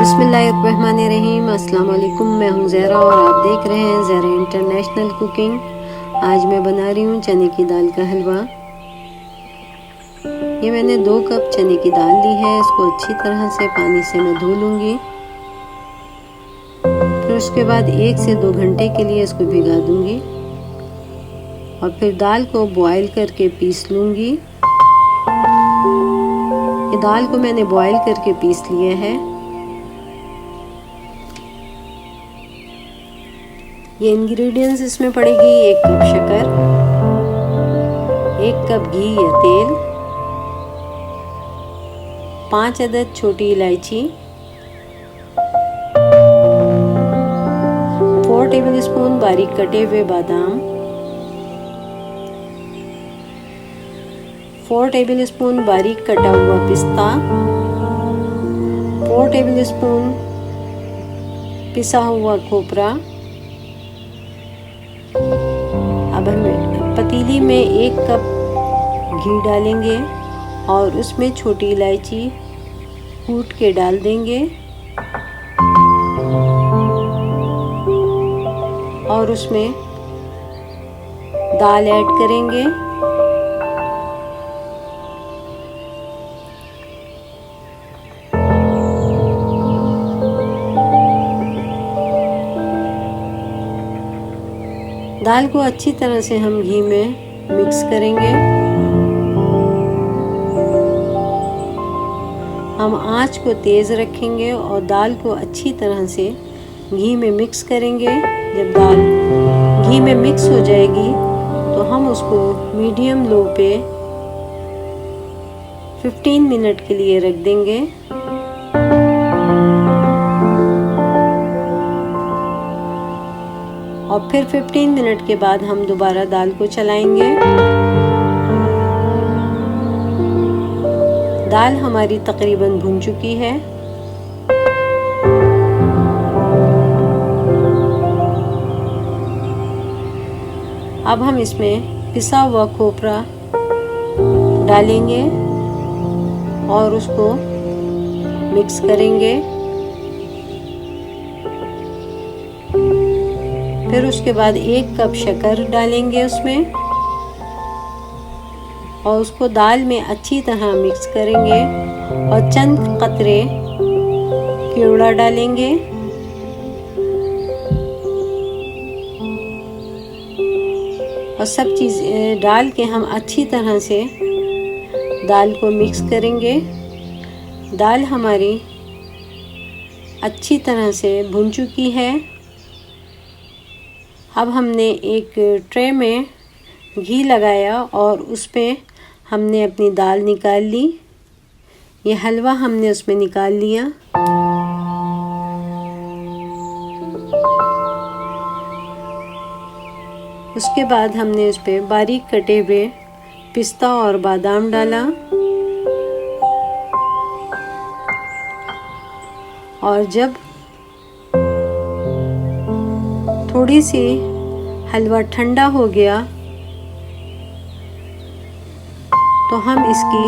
बिस्मिल्लाहिर्रहमानिर्रहीम। अस्सलाम वालेकुम। मैं हूं ज़हरा और आप देख रहे हैं ज़हरा इंटरनेशनल कुकिंग। आज मैं बना रही हूं चने की दाल का हलवा। ये मैंने 2 कप चने की दाल ली है। इसको अच्छी तरह से पानी से मैं धो लूँगी। फिर उसके बाद 1 से 2 घंटे के लिए इसको भिगा दूँगी और फिर दाल को बॉयल करके पीस लूँगी। ये दाल को मैंने बॉयल करके पीस लिया है। ये इंग्रेडिएंट्स इसमें पड़ेगी 1 कप शक्कर, 1 कप घी या तेल, 5 अदद छोटी इलायची, 4 टेबलस्पून बारीक कटे हुए बादाम, 4 टेबलस्पून बारीक कटा हुआ पिस्ता, 4 टेबलस्पून पिसा हुआ खोपरा। अब हम पतीली में 1 कप घी डालेंगे और उसमें छोटी इलायची कूट के डाल देंगे और उसमें दाल ऐड करेंगे। दाल को अच्छी तरह से हम घी में मिक्स करेंगे। हम आंच को तेज़ रखेंगे और दाल को अच्छी तरह से घी में मिक्स करेंगे। जब दाल घी में मिक्स हो जाएगी तो हम उसको मीडियम लो पे 15 मिनट के लिए रख देंगे। और फिर 15 मिनट के बाद हम दोबारा दाल को चलाएंगे। दाल हमारी तकरीबन भुन चुकी है। अब हम इसमें पिसा हुआ खोपरा डालेंगे और उसको मिक्स करेंगे। फिर उसके बाद 1 कप शक्कर डालेंगे उसमें और उसको दाल में अच्छी तरह मिक्स करेंगे और चंद कतरे केवड़ा डालेंगे। और सब चीज़ डाल के हम अच्छी तरह से दाल को मिक्स करेंगे। दाल हमारी अच्छी तरह से भुन चुकी है। अब हमने एक ट्रे में घी लगाया और उस पे हमने अपनी दाल निकाल ली। ये हलवा हमने उसमें निकाल लिया। उसके बाद हमने उस पे बारीक कटे हुए पिस्ता और बादाम डाला और जब थोड़ी सी हलवा ठंडा हो गया तो हम इसकी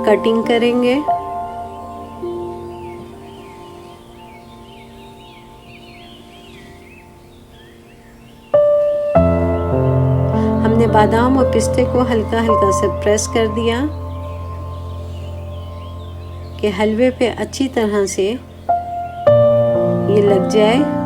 कटिंग करेंगे। हमने बादाम और पिस्ते को हल्का हल्का से प्रेस कर दिया कि हलवे पे अच्छी तरह से ये लग जाए।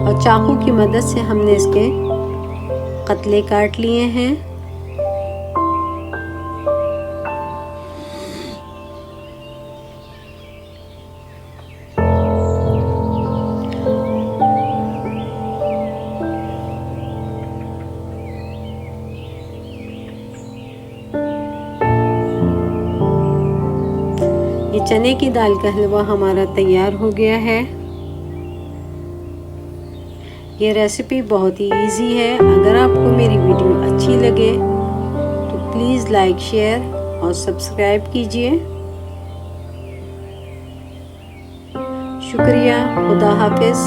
और चाकू की मदद से हमने इसके कतले काट लिए हैं। ये चने की दाल का हलवा हमारा तैयार हो गया है। ये रेसिपी बहुत ही इजी है। अगर आपको मेरी वीडियो अच्छी लगे तो प्लीज़ लाइक, शेयर और सब्सक्राइब कीजिए। शुक्रिया। खुदा हाफिज़।